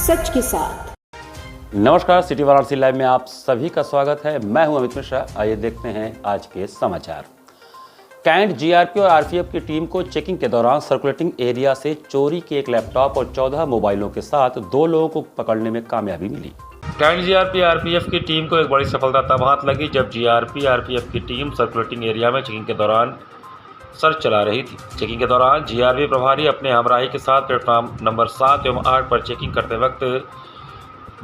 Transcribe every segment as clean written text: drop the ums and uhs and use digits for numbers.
सच के साथ। नमस्कार, सिटी वाराणसी लाइव में आप सभी का स्वागत है। मैं हूं अमित मिश्रा। आइए देखते हैं आज के समाचार। कैंट जीआरपी और आरपीएफ की टीम को चेकिंग के दौरान सर्कुलेटिंग एरिया से चोरी के एक लैपटॉप और 14 मोबाइलों के साथ 2 लोगों को पकड़ने में कामयाबी मिली। कैंट जीआरपी आरपीएफ की टीम को एक बड़ी सफलता तब हाथ लगी जब जीआरपी आरपीएफ की टीम सर्कुलेटिंग एरिया में चेकिंग के दौरान सर्च चला रही थी। चेकिंग के दौरान जीआरपी प्रभारी अपने हमराही के साथ प्लेटफॉर्म नंबर 7 एवं 8 पर चेकिंग करते वक्त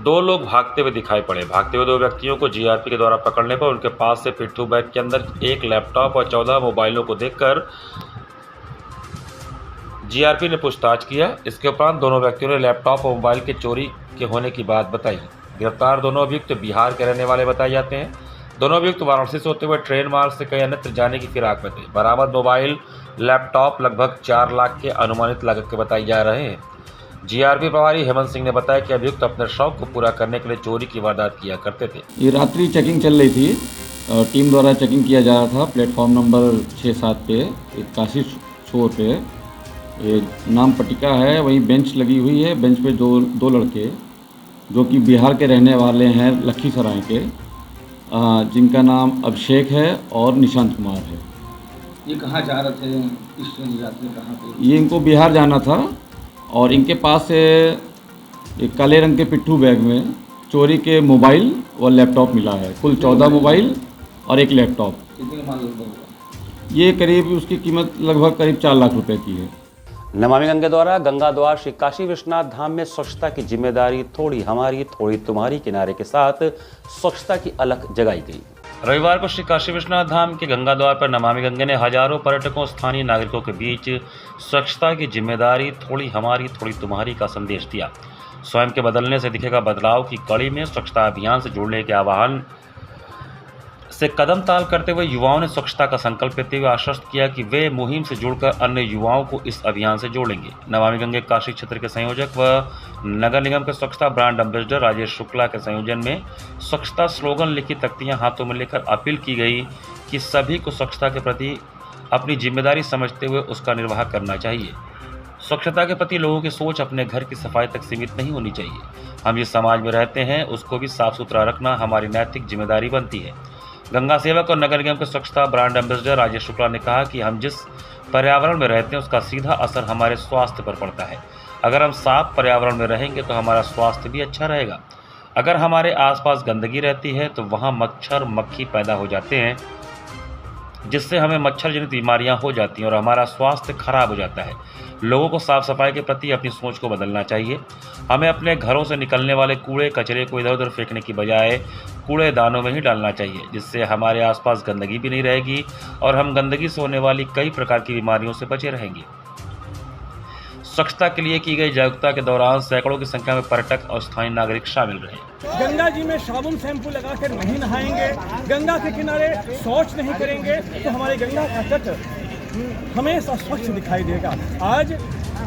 2 लोग भागते हुए दिखाई पड़े। भागते हुए 2 व्यक्तियों को जीआरपी के द्वारा पकड़ने पर उनके पास से पिट्ठू बैग के अंदर एक लैपटॉप और 14 मोबाइलों को देखकर जीआरपी ने पूछताछ किया। इसके उपरांत दोनों व्यक्तियों ने लैपटॉप और मोबाइल के चोरी के होने की बात बताई। गिरफ्तार दोनों अभियुक्त बिहार के रहने वाले बताए जाते हैं। दोनों अभियुक्त वाराणसी से होते हुए ट्रेन मार्ग से कहीं अन्यत्र जाने की फिराक में थे। बरामद मोबाइल लैपटॉप लगभग 4 लाख के अनुमानित लागत के बताए जा रहे हैं। जीआरपी प्रभारी हेमंत सिंह ने बताया कि अभियुक्त अपने शौक को पूरा करने के लिए चोरी की वारदात किया करते थे। ये रात्रि चेकिंग चल रही थी, टीम द्वारा चेकिंग किया जा रहा था प्लेटफॉर्म नंबर 6-7 पे, एक काशी छोर पे एक नाम पट्टिका है, वहीं बेंच लगी हुई है। बेंच पे दो लड़के जो कि बिहार के रहने वाले हैं, लखीसराय के, जिनका नाम अभिषेक है और निशांत कुमार है। ये कहाँ जा रहे थे? किस ट्रेन जाते हैं, कहाँ पे? ये इनको बिहार जाना था और इनके पास से एक काले रंग के पिट्ठू बैग में चोरी के मोबाइल और लैपटॉप मिला है। कुल 14 मोबाइल और एक लैपटॉप। कितने का माल लगभग? ये करीब उसकी कीमत लगभग करीब 4 लाख रुपए की है। नमामि गंगे द्वारा गंगा द्वार श्री काशी विश्वनाथ धाम में स्वच्छता की जिम्मेदारी थोड़ी हमारी थोड़ी तुम्हारी किनारे के साथ स्वच्छता की अलख जगाई गई। रविवार को श्री काशी विश्वनाथ धाम के गंगा द्वार पर नमामि गंगे ने हजारों पर्यटकों स्थानीय नागरिकों के बीच स्वच्छता की जिम्मेदारी थोड़ी हमारी थोड़ी तुम्हारी का संदेश दिया। स्वयं के बदलने से दिखेगा बदलाव की कड़ी में स्वच्छता अभियान से जुड़ने के आह्वान से कदम ताल करते हुए युवाओं ने स्वच्छता का संकल्प लेते हुए आश्वस्त किया कि वे मुहिम से जुड़कर अन्य युवाओं को इस अभियान से जोड़ेंगे। नमामि गंगे काशी क्षेत्र के संयोजक व नगर निगम के स्वच्छता ब्रांड एम्बेसडर राजेश शुक्ला के संयोजन में स्वच्छता स्लोगन लिखी तख्तियां हाथों में लेकर अपील की गई कि सभी को स्वच्छता के प्रति अपनी जिम्मेदारी समझते हुए उसका निर्वाह करना चाहिए। स्वच्छता के प्रति लोगों की सोच अपने घर की सफाई तक सीमित नहीं होनी चाहिए। हम जिस समाज में रहते हैं उसको भी साफ सुथरा रखना हमारी नैतिक जिम्मेदारी बनती है। गंगा सेवक और नगर निगम के स्वच्छता ब्रांड एम्बेसडर राजेश शुक्ला ने कहा कि हम जिस पर्यावरण में रहते हैं उसका सीधा असर हमारे स्वास्थ्य पर पड़ता है। अगर हम साफ पर्यावरण में रहेंगे तो हमारा स्वास्थ्य भी अच्छा रहेगा। अगर हमारे आसपास गंदगी रहती है तो वहाँ मच्छर मक्खी पैदा हो जाते हैं, जिससे हमें मच्छर जनित बीमारियां हो जाती हैं और हमारा स्वास्थ्य खराब हो जाता है। लोगों को साफ सफाई के प्रति अपनी सोच को बदलना चाहिए। हमें अपने घरों से निकलने वाले कूड़े कचरे को इधर उधर फेंकने की बजाय कूड़ेदानों में ही डालना चाहिए, जिससे हमारे आसपास गंदगी भी नहीं रहेगी और हम गंदगी से होने वाली कई प्रकार की बीमारियों से बचे रहेंगे। स्वच्छता के लिए की गई जागरूकता के दौरान सैकड़ों की संख्या में पर्यटक और स्थानीय नागरिक शामिल रहे। गंगा जी में साबुन शैम्पू लगाकर नहीं नहाएंगे, गंगा के किनारे शौच नहीं करेंगे तो हमारे गंगा का तट हमेशा स्वच्छ दिखाई देगा। आज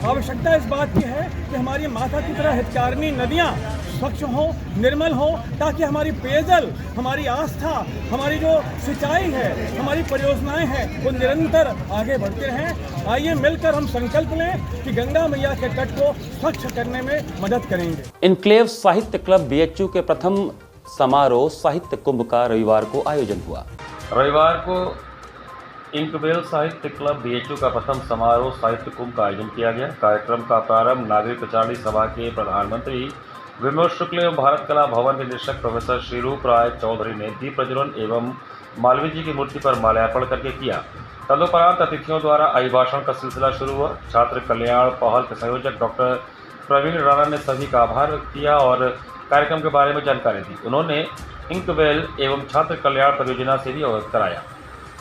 आवश्यकता इस बात की है कि हमारी माता की तरह हितकारिणी नदियाँ स्वच्छ हो, निर्मल हो, ताकि हमारी पेयजल, हमारी आस्था, हमारी जो सिंचाई है, हमारी परियोजनाएं हैं, वो निरंतर आगे बढ़ते रहें। आइए मिलकर हम संकल्प लें कि गंगा मैया के तट को स्वच्छ करने में मदद करेंगे। इनक्लेव साहित्य क्लब बीएचयू के प्रथम समारोह साहित्य कुंभ का रविवार को आयोजन हुआ। रविवार को इंकवेल साहित्य क्लब बीएचयू का प्रथम समारोह साहित्य कुंभ का आयोजन किया गया। कार्यक्रम का प्रारंभ नागरिक प्रचारणी सभा के प्रधानमंत्री विमोद शुक्ल एवं भारत कला भवन के निदेशक प्रोफेसर श्रीरूप राय चौधरी ने दीप प्रज्वलन एवं मालवीय जी की मूर्ति पर माल्यार्पण करके किया। तदुपरांत अतिथियों द्वारा अभिभाषण का सिलसिला शुरू हुआ। छात्र कल्याण पहल के संयोजक डॉक्टर प्रवीण राणा ने सभी का आभार व्यक्त किया और कार्यक्रम के बारे में जानकारी दी। उन्होंने इंकवेल एवं छात्र कल्याण परियोजना से भी अवगत कराया।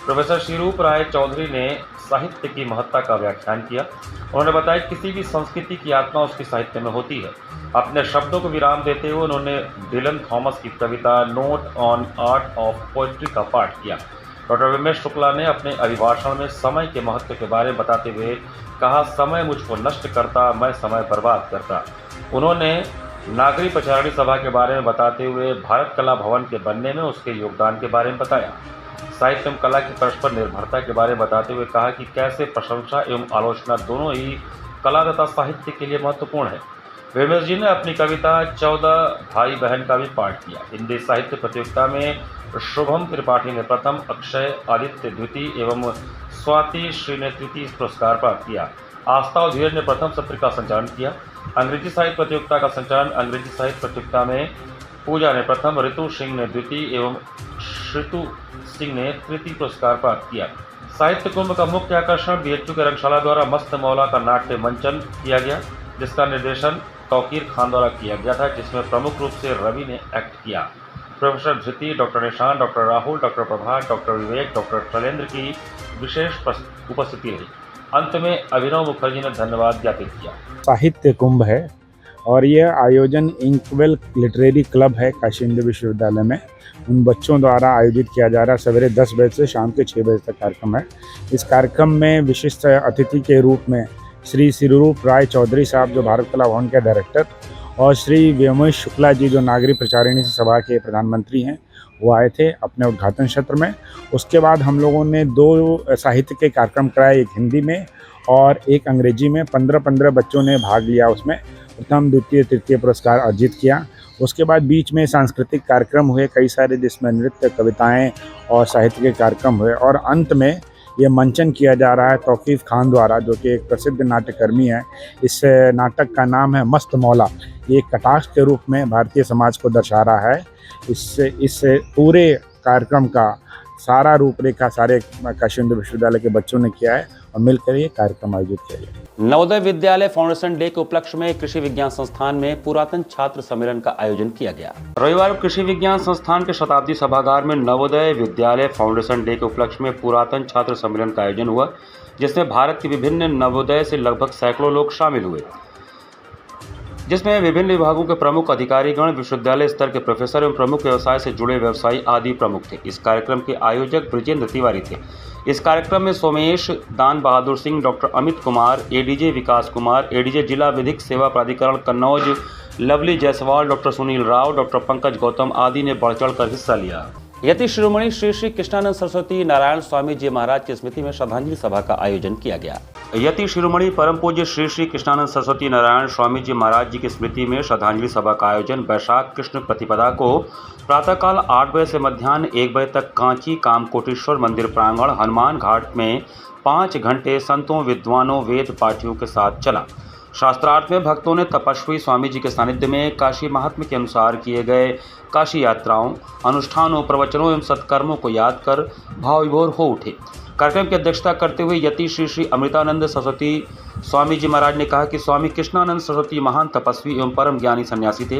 प्रोफेसर श्रीरूप राय चौधरी ने साहित्य की महत्ता का व्याख्यान किया। उन्होंने बताया कि किसी भी संस्कृति की आत्मा उसकी साहित्य में होती है। अपने शब्दों को विराम देते हुए उन्होंने डिलन थॉमस की कविता note on art of poetry का पाठ किया। डॉक्टर विमेश शुक्ला ने अपने अभिभाषण में समय के महत्व के बारे में बताते हुए कहा, समय मुझको नष्ट करता, मैं समय बर्बाद करता। उन्होंने नागरिक प्रचारणी सभा के बारे में बताते हुए भारत कला भवन के बनने में उसके योगदान के बारे में बताया। साहित्य एवं कला की परस्पर निर्भरता के बारे में बताते हुए कहा कि कैसे प्रशंसा एवं आलोचना दोनों ही कला तथा साहित्य के लिए महत्वपूर्ण है। वेमस जी ने अपनी कविता 14 भाई बहन का भी पाठ किया। हिंदी साहित्य प्रतियोगिता में शुभम त्रिपाठी ने प्रथम, अक्षय आदित्य द्वितीय एवं स्वाति श्री ने तृतीय पुरस्कार प्राप्त किया। आस्था और धीरज ने प्रथम सत्र का संचालन किया। अंग्रेजी साहित्य प्रतियोगिता का संचालन अंग्रेजी साहित्य प्रतियोगिता में पूजा ने प्रथम, ऋतु सिंह ने द्वितीय एवं श्रुतु सिंह ने तृतीय पुरस्कार प्राप्त किया। साहित्य कुंभ का मुख्य आकर्षण बीएचयू के रंगशाला द्वारा मस्त मौला का नाट्य मंचन किया गया, जिसका निर्देशन तौकीर खान द्वारा किया गया था, जिसमें प्रमुख रूप से रवि ने एक्ट किया। प्रोफेसर धृति, डॉक्टर निशान, डॉक्टर राहुल, डॉक्टर प्रभात, डॉक्टर विवेक, डॉक्टर शैलेंद्र की विशेष उपस्थिति रही। अंत में अभिनव मुखर्जी ने धन्यवाद ज्ञापित किया। साहित्य कुंभ है और यह आयोजन इंकवेल लिटरेरी क्लब है काशी हिंदू विश्वविद्यालय में, उन बच्चों द्वारा आयोजित किया जा रहा है। सवेरे 10 बजे से शाम के 6 बजे तक कार्यक्रम है। इस कार्यक्रम में विशिष्ट अतिथि के रूप में श्री सिरूप राय चौधरी साहब, जो भारत कला भवन के डायरेक्टर, और श्री व्योमेश शुक्ला जी, जो नागरिक प्रचारिणी सभा के प्रधानमंत्री हैं, वो आए थे अपने उद्घाटन सत्र में। उसके बाद हम लोगों ने 2 साहित्य के कार्यक्रम कराए, एक हिंदी में और एक अंग्रेजी में। 15 बच्चों ने भाग लिया उसमें, प्रथम, द्वितीय, तृतीय पुरस्कार अर्जित किया। उसके बाद बीच में सांस्कृतिक कार्यक्रम हुए कई सारे, जिसमें नृत्य, कविताएं और साहित्य के कार्यक्रम हुए, और अंत में ये मंचन किया जा रहा है तौकीर खान द्वारा, जो कि एक प्रसिद्ध नाट्यकर्मी है। इस नाटक का नाम है मस्त मौला। ये एक कटाक्ष के रूप में भारतीय समाज को दर्शा रहा है। इस पूरे कार्यक्रम का सारा रूपरेखा सारे काशी हिंदू विश्वविद्यालय के बच्चों ने किया है और मिलकर ये कार्यक्रम आयोजित किया गया। नवोदय विद्यालय फाउंडेशन डे के उपलक्ष्य में कृषि विज्ञान संस्थान में पुरातन छात्र सम्मेलन का आयोजन किया गया। रविवार को कृषि विज्ञान संस्थान के शताब्दी सभागार में नवोदय विद्यालय फाउंडेशन डे के उपलक्ष्य में पुरातन छात्र सम्मेलन का आयोजन हुआ, जिसमें भारत के विभिन्न नवोदय से लगभग सैकड़ों लोग शामिल हुए, जिसमें विभिन्न विभागों के प्रमुख अधिकारीगण, विश्वविद्यालय स्तर के प्रोफेसर एवं प्रमुख व्यवसाय से जुड़े व्यवसायी आदि प्रमुख थे। इस कार्यक्रम के आयोजक ब्रिजेंद्र तिवारी थे। इस कार्यक्रम में सोमेश दान बहादुर सिंह, डॉक्टर अमित कुमार, एडीजे विकास कुमार, एडीजे जिला विधिक सेवा प्राधिकरण Kannauj lovely Jaiswal, doctor Sunil Rao, doctor Pankaj Gautam आदि ने बढ़ चढ़ कर हिस्सा लिया। यति शिरोमणि श्री श्री कृष्णानंद सरस्वती नारायण स्वामी जी महाराज की स्मृति में श्रद्धांजलि सभा का आयोजन किया गया। यति शिरोमणि परम पूज्य श्री श्री कृष्णानंद सरस्वती नारायण स्वामी जी महाराज जी की स्मृति में श्रद्धांजलि सभा का आयोजन वैशाख कृष्ण प्रतिपदा को प्रातःकाल 8 बजे से मध्याह्न 1 बजे तक कांची कामकोटेश्वर मंदिर प्रांगण हनुमान घाट में 5 घंटे संतों, विद्वानों, वेद पाठियों के साथ चला। शास्त्रार्थ में भक्तों ने तपस्वी स्वामी जी के सानिध्य में काशी महात्म्य के अनुसार किए गए काशी यात्राओं, अनुष्ठानों, प्रवचनों एवं सत्कर्मों को याद कर भाव विभोर हो उठे। कार्यक्रम की अध्यक्षता करते हुए यति श्री श्री अमृतानंद सरस्वती स्वामी जी महाराज ने कहा कि स्वामी कृष्णानंद सरस्वती महान तपस्वी एवं परम ज्ञानी सन्यासी थे।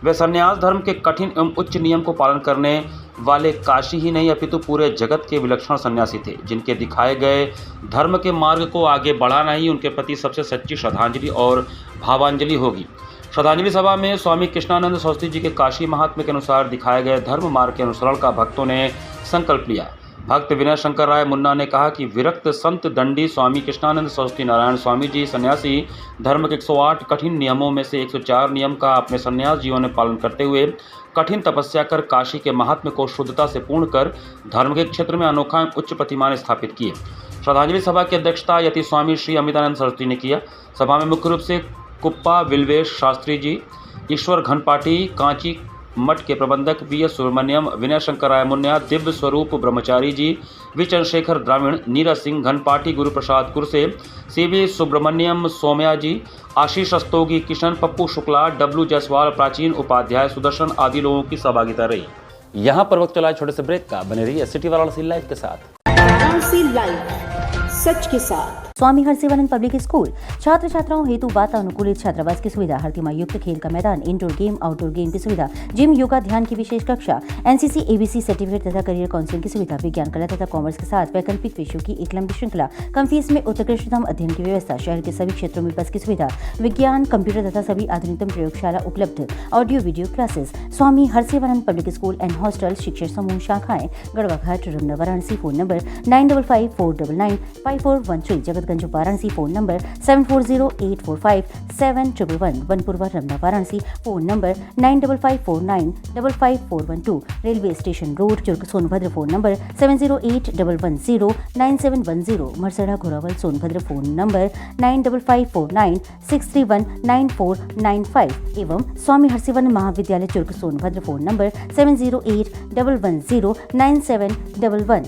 वे सन्यास धर्म के कठिन एवं उच्च नियम को पालन करने वाले काशी ही नहीं अपितु पूरे जगत के विलक्षण सन्यासी थे, जिनके दिखाए गए धर्म के मार्ग को आगे बढ़ाना ही उनके प्रति सबसे सच्ची श्रद्धांजलि और भावांजलि होगी। श्रद्धांजलि सभा में स्वामी कृष्णानंद सरस्वती जी के काशी महात्म्य के अनुसार दिखाए गए धर्म मार्ग के अनुसरण का भक्तों ने संकल्प लिया। भक्त विनय शंकर राय मुन्ना ने कहा कि विरक्त संत दंडी स्वामी कृष्णानंद सरस्वती नारायण स्वामी जी सन्यासी धर्म के 108 कठिन नियमों में से 104 नियम का अपने सन्यास जीवन में पालन करते हुए कठिन तपस्या कर काशी के महात्म्य को शुद्धता से पूर्ण कर धर्म के क्षेत्र में अनोखा उच्च प्रतिमान स्थापित किए। श्रद्धांजलि सभा की अध्यक्षता यति स्वामी श्री अमितानंद सरस्वती ने किया। सभा में मुख्य रूप से कुप्पा विल्वेश शास्त्री जी, ईश्वर घनपाठी कांची मठ के प्रबंधक बीएस सुब्रमण्यम, विनय शंकर राय मुन्ना, दिव्य स्वरूप ब्रह्मचारी जी, we Chandrashekhar Dravida, Neeraj Singh घनपाठी, Guru Prasad कुरसे, CV Subramaniam Somaiya ji, Ashish अस्तोगी, Kishan Pappu Shukla, W Jaiswal, प्राचीन उपाध्याय, सुदर्शन आदि लोगों की सहभागिता रही। यहाँ पर वक्त चला छोटे से ब्रेक का। बने रहिए सिटी वाराणसी लाइव के साथ। वाराणसी लाइव, सच के साथ। स्वामी हरसिवानंद पब्लिक स्कूल छात्र छात्राओं हेतु वातानुकूलित छात्रावास की सुविधा, हरतिमा युक्त खेल का मैदान, इंडोर गेम आउटडोर गेम की सुविधा, जिम, योगा, ध्यान की विशेष कक्षा, एनसीसी एबीसी सर्टिफिकेट तथा करियर काउंसलिंग की सुविधा, विज्ञान कला तथा कॉमर्स के साथ वैकल्पिक विषयों की एक लंबी श्रृंखला, कम फीस में उत्कृष्टतम अध्ययन की व्यवस्था, शहर के सभी क्षेत्रों में बस की सुविधा, विज्ञान, कंप्यूटर तथा सभी आधुनिकतम प्रयोगशाला उपलब्ध, audio video classes. Swami Harsivanand public school and hostel, शिक्षण समूह शाखाएं Garhwa Ghat, Ramna, Varanasi. Phone number 9554995413, Jagat Hazratganj Varanasi phone number 7408457111, Vanpurwa Ramna Varanasi phone number 9554955412, railway station road Churk Sonbhadra phone number 7081109710, Marsada Ghorawal Sonbhadra phone number 955496319495 एवं स्वामी हरसिवन महाविद्यालय चुर्क सोनभद्र फ़ोन नंबर 7081109711।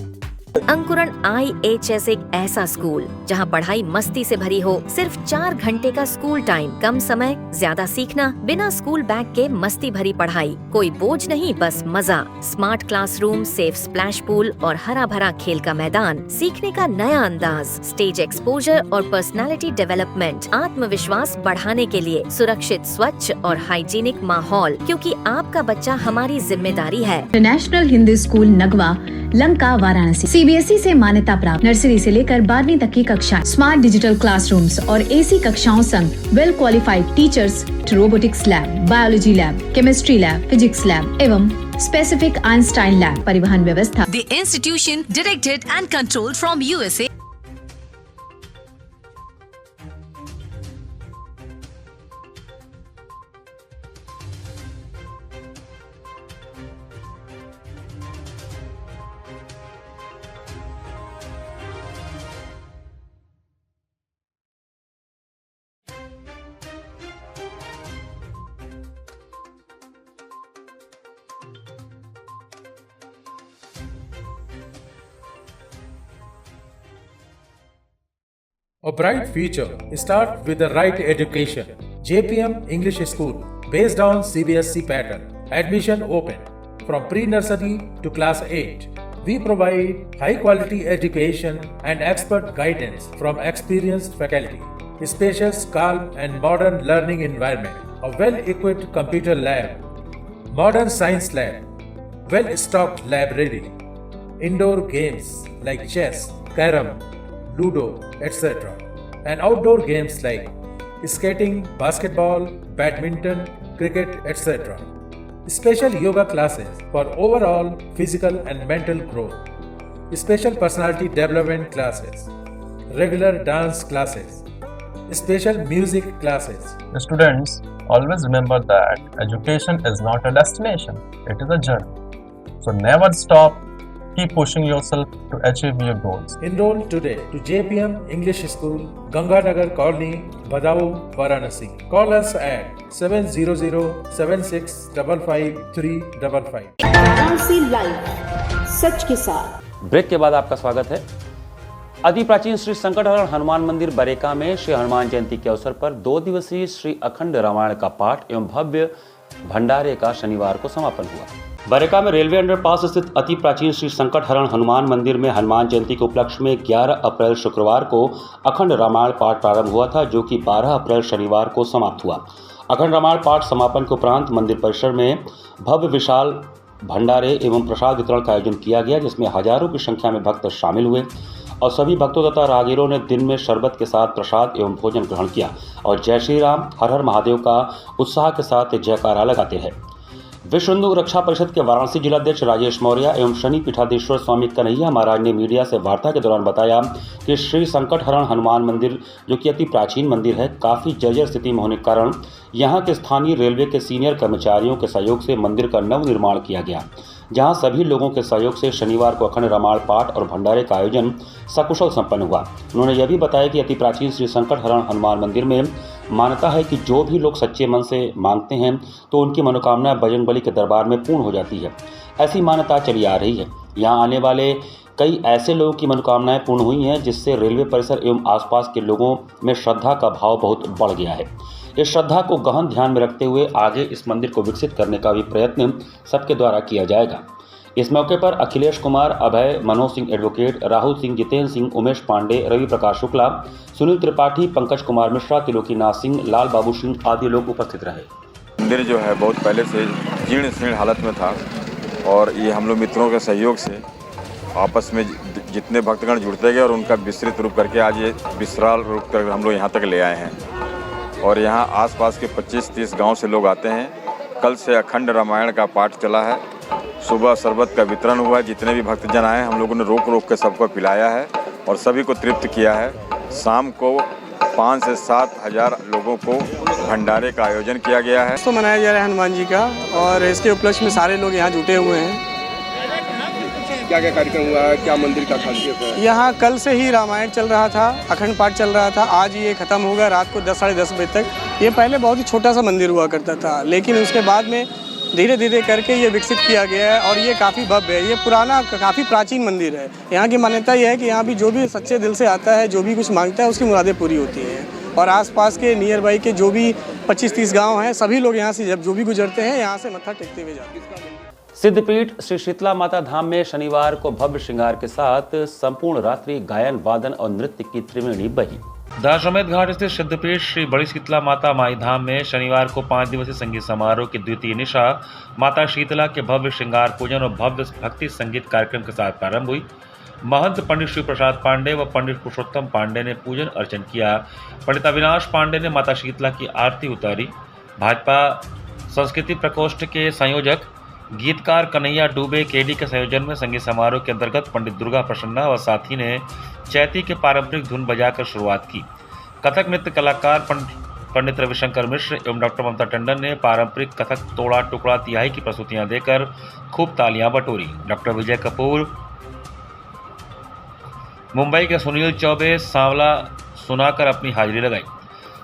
अंकुरण IHS एक ऐसा स्कूल जहां पढ़ाई मस्ती से भरी हो। सिर्फ 4 घंटे का स्कूल टाइम, कम समय, ज्यादा सीखना, बिना स्कूल बैग के मस्ती भरी पढ़ाई, कोई बोझ नहीं, बस मजा। Smart classroom, safe splash pool और हरा भरा खेल का मैदान, सीखने का नया अंदाज, स्टेज एक्सपोजर और पर्सनालिटी डेवलपमेंट, आत्मविश्वास बढ़ाने के लिए सुरक्षित, स्वच्छ और हाइजीनिक माहौल, क्योंकि आपका बच्चा हमारी जिम्मेदारी है। International Hindi school Nagwa, Lanka, Varanasi. CBSE से मान्यता प्राप्त नर्सरी से लेकर 12वीं तक की कक्षा, स्मार्ट डिजिटल क्लासरूम्स और AC कक्षाओं संग well qualified teachers, robotics lab, biology lab, chemistry lab, physics lab एवं स्पेसिफिक आइंस्टाइन लैब, परिवहन व्यवस्था। The institution directed and controlled from USA. A bright future starts with the right education. JPM English School, based on CBSE pattern. Admission open from pre-nursery to class 8. We provide high-quality education and expert guidance from experienced faculty. Spacious, calm and modern learning environment. A well-equipped computer lab. Modern science lab. Well-stocked library. Indoor games like chess, carom, Ludo, etc. And outdoor games like skating, basketball, badminton, cricket, etc. Special yoga classes for overall physical and mental growth. Special personality development classes. Regular dance classes. Special music classes. The students always remember that education is not a destination, it is a journey. So never stop. Keep pushing yourself to achieve your goals. Enroll today to JPM English School, Ganganagar Colony, Badao, Varanasi. Call us at 700-7655-355. Varanasi live, सच के साथ। Break के बाद आपका स्वागत है। अति प्राचीन श्री संकटहरण हनुमान मंदिर बरेका में श्री हनुमान जयंती के अवसर पर 2 दिवसीय श्री अखंड रामायण का पाठ एवं भव्य भंडारे का शनिवार को समापन हुआ। बरेका में रेलवे अंडरपास स्थित अति प्राचीन श्री संकटहरण हनुमान मंदिर में हनुमान जयंती के उपलक्ष्य में 11 अप्रैल शुक्रवार को अखंड रामायण पाठ प्रारंभ हुआ था, जो कि 12 अप्रैल शनिवार को समाप्त हुआ। अखंड रामायण पाठ समापन के उपरांत मंदिर परिसर में भव्य विशाल भंडारे एवं प्रसाद वितरण का आयोजन किया गया, जिसमें हजारों की संख्या में भक्त शामिल हुए और सभी भक्तों तथा राहगीरों ने दिन में शरबत के साथ प्रसाद एवं भोजन ग्रहण किया और जय श्री राम, हर हर महादेव का उत्साह के साथ जयकारा लगाते हैं। विश्व हिंदू रक्षा परिषद के वाराणसी जिलाध्यक्ष राजेश मौर्य एवं शनि पीठाधीश्वर स्वामी कन्हैया महाराज ने मीडिया से वार्ता के दौरान बताया कि श्री संकटहरण हनुमान मंदिर, जो कि अति प्राचीन मंदिर है, काफ़ी जर्जर स्थिति में होने के कारण यहाँ के स्थानीय रेलवे के सीनियर कर्मचारियों के सहयोग से मंदिर का नव निर्माण किया गया, जहां सभी लोगों के सहयोग से शनिवार को अखंड रामायण पाठ और भंडारे का आयोजन सकुशल संपन्न हुआ। उन्होंने यह भी बताया कि अति प्राचीन श्री संकटहरण हनुमान मंदिर में मान्यता है कि जो भी लोग सच्चे मन से मांगते हैं तो उनकी मनोकामनाएं बजरंगबली के दरबार में पूर्ण हो जाती है। ऐसी मान्यता चली आ रही है। यहाँ आने वाले कई ऐसे लोगों की मनोकामनाएं पूर्ण हुई हैं, जिससे रेलवे परिसर एवं आसपास के लोगों में श्रद्धा का भाव बहुत बढ़ गया है। इस श्रद्धा को गहन ध्यान में रखते हुए आगे इस मंदिर को विकसित करने का भी प्रयत्न सबके द्वारा किया जाएगा। इस मौके पर अखिलेश कुमार, अभय, मनोज सिंह एडवोकेट, राहुल सिंह, जितेंद्र सिंह, उमेश पांडे, रवि प्रकाश शुक्ला, सुनील त्रिपाठी, पंकज कुमार मिश्रा, त्रिलोकीनाथ सिंह, लाल बाबू सिंह आदि लोग उपस्थित रहे। मंदिर जो है बहुत पहले से जीर्ण शीर्ण हालत में था और ये हम लोग मित्रों के सहयोग से आपस में जितने भक्तगण जुड़ते गए और उनका विस्तृत रूप करके आज ये विशाल रूप कर हम लोग यहाँ तक ले आए हैं। और यहाँ आसपास के 25-30 गांव से लोग आते हैं। कल से अखंड रामायण का पाठ चला है, सुबह शरबत का वितरण हुआ है। जितने भी भक्तजन आए हम लोगों ने रोक रोक के सबको पिलाया है और सभी को तृप्त किया है। शाम को 5 से 7 हज़ार लोगों को भंडारे का आयोजन किया गया है। तो मनाया जा रहा है हनुमान जी का, और इसके उपलक्ष्य में सारे लोग यहाँ जुटे हुए हैं। क्या क्या कार्यक्रम हुआ है, क्या मंदिर का खासियत है? यहाँ कल से ही रामायण चल रहा था, अखंड पाठ चल रहा था। आज ये ख़त्म होगा रात को 10 साढ़े 10 बजे तक। ये पहले बहुत ही छोटा सा मंदिर हुआ करता था, लेकिन उसके बाद में धीरे धीरे करके ये विकसित किया गया है और ये काफ़ी भव्य है। ये पुराना काफ़ी प्राचीन मंदिर है। यहाँ की मान्यता ये है कि यहाँ भी जो भी सच्चे दिल से आता है, जो भी कुछ मांगता है, उसकी मुरादें पूरी होती हैं। और आसपास के नियर बाई के जो भी 25-30 गांव हैं, सभी लोग यहाँ से जब जो भी गुजरते हैं, यहाँ से मत्था टेकते हुए जाते हैं। सिद्धपीठ श्री शीतला माता धाम में शनिवार को भव्य श्रृंगार के साथ संपूर्ण रात्रि गायन, वादन और नृत्य की त्रिवेणी बही। दशाश्वमेध घाट स्थित सिद्धपीठ श्री बड़ी शीतला माता माई धाम में शनिवार को 5 दिवसीय संगीत समारोह की द्वितीय निशा माता शीतला के भव्य श्रृंगार पूजन और भव्य भक्ति संगीत कार्यक्रम के साथ प्रारंभ हुई। महंत पंडित शिव प्रसाद पांडे व पंडित पुरुषोत्तम पांडे ने पूजन अर्चन किया। पंडित अविनाश पांडे ने माता शीतला की आरती उतारी। भाजपा संस्कृति प्रकोष्ठ के संयोजक गीतकार कन्हैया डूबे केडी के संयोजन में संगीत समारोह के अंतर्गत पंडित दुर्गा प्रसन्ना व साथी ने चैती के पारंपरिक धुन बजाकर शुरुआत की। कथक नृत्य कलाकार पंडित रविशंकर मिश्र एवं डॉक्टर ममता टंडन ने पारंपरिक कथक तोड़ा टुकड़ा तिहाई की प्रस्तुतियां देकर खूब तालियां बटोरी। डॉक्टर विजय कपूर, मुंबई के सुनील चौबे सांवला सुनाकर अपनी हाजिरी लगाई।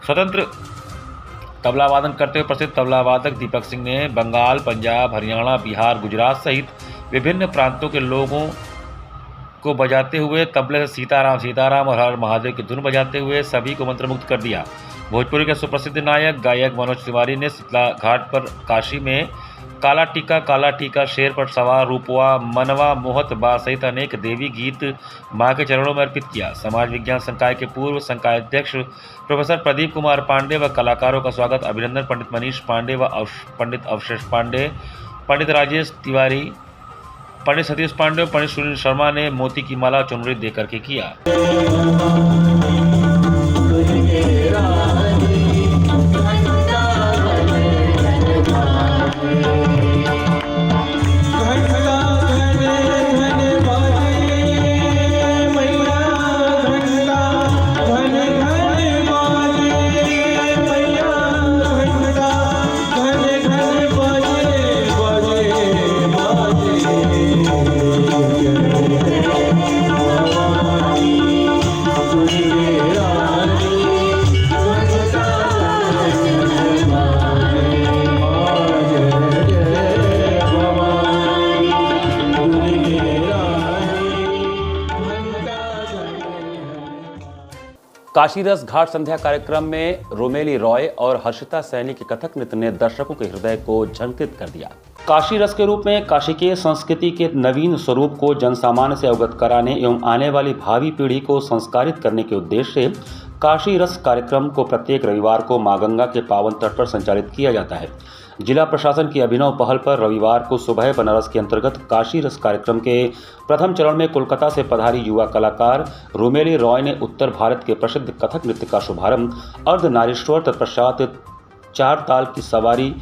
स्वतंत्र तबला वादन करते हुए प्रसिद्ध तबला वादक दीपक सिंह ने बंगाल, पंजाब, हरियाणा, बिहार, गुजरात सहित विभिन्न प्रांतों के लोगों को बजाते हुए तबले से सीताराम सीताराम और हर महादेव की धुन बजाते हुए सभी को मंत्रमुग्ध कर दिया। भोजपुरी के सुप्रसिद्ध नायक गायक मनोज तिवारी ने शीतला घाट पर काशी में काला टीका, शेर पर सवार, रूपवा, मनवा, मोहत बा सहित अनेक देवी गीत मां के चरणों में अर्पित किया। समाज विज्ञान संकाय के पूर्व संकाय अध्यक्ष प्रोफेसर प्रदीप कुमार पांडे व कलाकारों का स्वागत अभिनंदन पंडित मनीष पांडे व पंडित अवशेष पांडे, पंडित राजेश तिवारी, पंडित सतीश पांडे और पंडित सुनील शर्मा ने मोती की माला चुनरी देकर के किया। काशीरस घाट संध्या कार्यक्रम में रोमेली रॉय और हर्षिता सैनी के कथक नृत्य ने दर्शकों के हृदय को झंकृत कर दिया। काशी रस के रूप में काशी के संस्कृति के नवीन स्वरूप को जनसामान्य से अवगत कराने एवं आने वाली भावी पीढ़ी को संस्कारित करने के उद्देश्य से काशी रस कार्यक्रम को प्रत्येक रविवार को मां गंगा के पावन तट पर संचालित किया जाता है। जिला प्रशासन की अभिनव पहल पर रविवार को सुबह बनारस के अंतर्गत काशी रस कार्यक्रम के प्रथम चरण में कोलकाता से पधारी युवा कलाकार रोमेली रॉय ने उत्तर भारत के प्रसिद्ध कथक नृत्य का शुभारंभ अर्धनारीश्वर तत्पश्चात 4 ताल की सवारी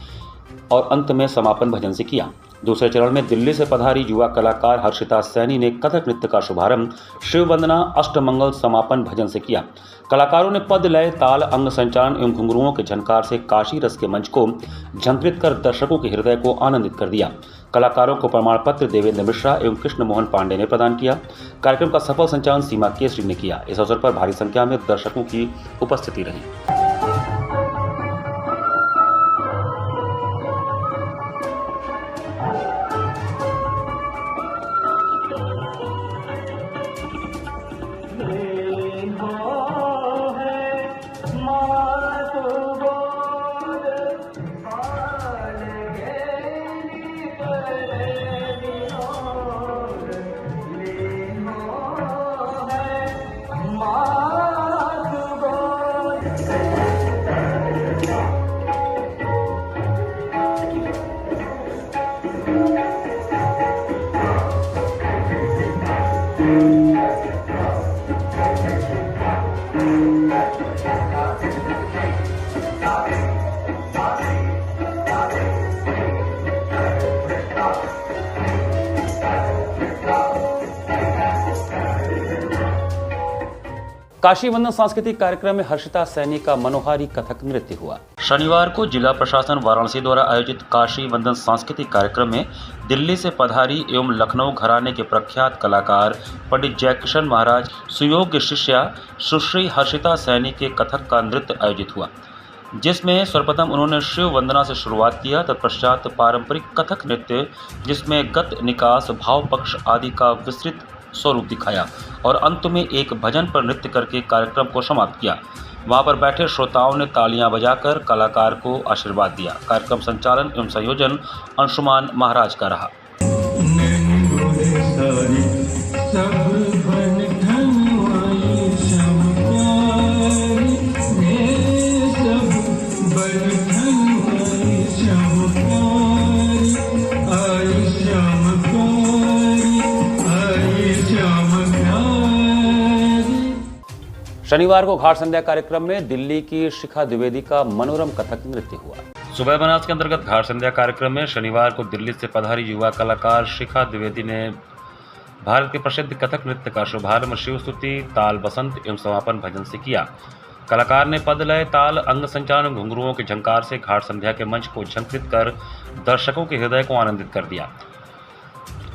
और अंत में समापन भजन से किया। दूसरे चरण में दिल्ली से पधारी युवा कलाकार हर्षिता सैनी ने कथक नृत्य का शुभारंभ शिव वंदना अष्टमंगल समापन भजन से किया। कलाकारों ने पद, लय, ताल, अंग संचालन एवं घुंघरुओं के झनकार से काशी रस के मंच को झंकृत कर दर्शकों के हृदय को आनंदित कर दिया। कलाकारों को प्रमाण पत्र देवेंद्र मिश्रा एवं कृष्ण मोहन पांडे ने प्रदान किया। कार्यक्रम का सफल संचालन सीमा केसरी ने किया। इस अवसर पर भारी संख्या में दर्शकों की उपस्थिति रही। काशी वंदन सांस्कृतिक कार्यक्रम में हर्षिता सैनी का मनोहारी कथक नृत्य हुआ। शनिवार को जिला प्रशासन वाराणसी द्वारा आयोजित काशी वंदन सांस्कृतिक कार्यक्रम में दिल्ली से पधारी एवं लखनऊ घराने के प्रख्यात कलाकार पंडित जयकिशन महाराज सुयोग्य शिष्या सुश्री हर्षिता सैनी के कथक का नृत्य आयोजित हुआ, जिसमें सर्वप्रथम उन्होंने शिव वंदना से शुरुआत किया। तत्पश्चात पारंपरिक कथक नृत्य जिसमें गत, निकास, भाव पक्ष आदि का विस्तृत स्वरूप दिखाया और अंत में एक भजन पर नृत्य करके कार्यक्रम को समाप्त किया। वहां पर बैठे श्रोताओं ने तालियां बजाकर कलाकार को आशीर्वाद दिया। कार्यक्रम संचालन एवं संयोजन अंशुमान महाराज का रहा। शनिवार को घाट संध्या कार्यक्रम में दिल्ली की शिखा द्विवेदी का मनोरम कथक नृत्य हुआ। सुबह बनास के अंतर्गत घाट संध्या कार्यक्रम में शनिवार को दिल्ली से पधारी युवा कलाकार शिखा द्विवेदी ने भारत के प्रसिद्ध कथक नृत्य का शुभारंभ शिव स्तुति, ताल बसंत एवं समापन भजन से किया। कलाकार ने पद, लय, ताल, अंग संचालन, घुंघरुओं के झंकार से घाट संध्या के मंच को झंकृत कर दर्शकों के हृदय को आनंदित कर दिया।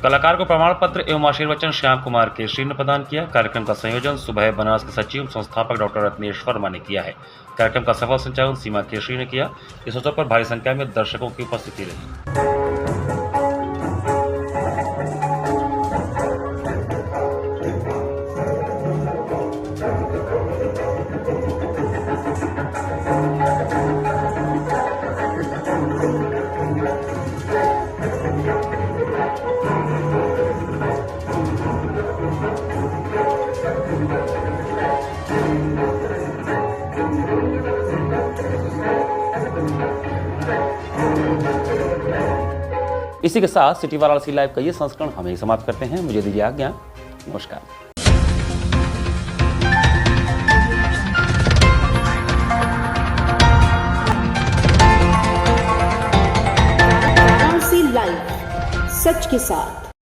कलाकार को प्रमाण पत्र एवं आशीर्वचन श्याम कुमार केशरी ने प्रदान किया। कार्यक्रम का संयोजन सुबह बनास के सचिव संस्थापक डॉक्टर रत्नेश वर्मा ने किया है। कार्यक्रम का सफल संचालन सीमा केशरी ने किया। इस अवसर पर भारी संख्या में दर्शकों की उपस्थिति रही। इसी के साथ सिटी वाराणसी लाइव का ये संस्करण हम यही समाप्त करते हैं। मुझे दीजिए आज्ञा। नमस्कार। वाराणसी लाइव, सच के साथ।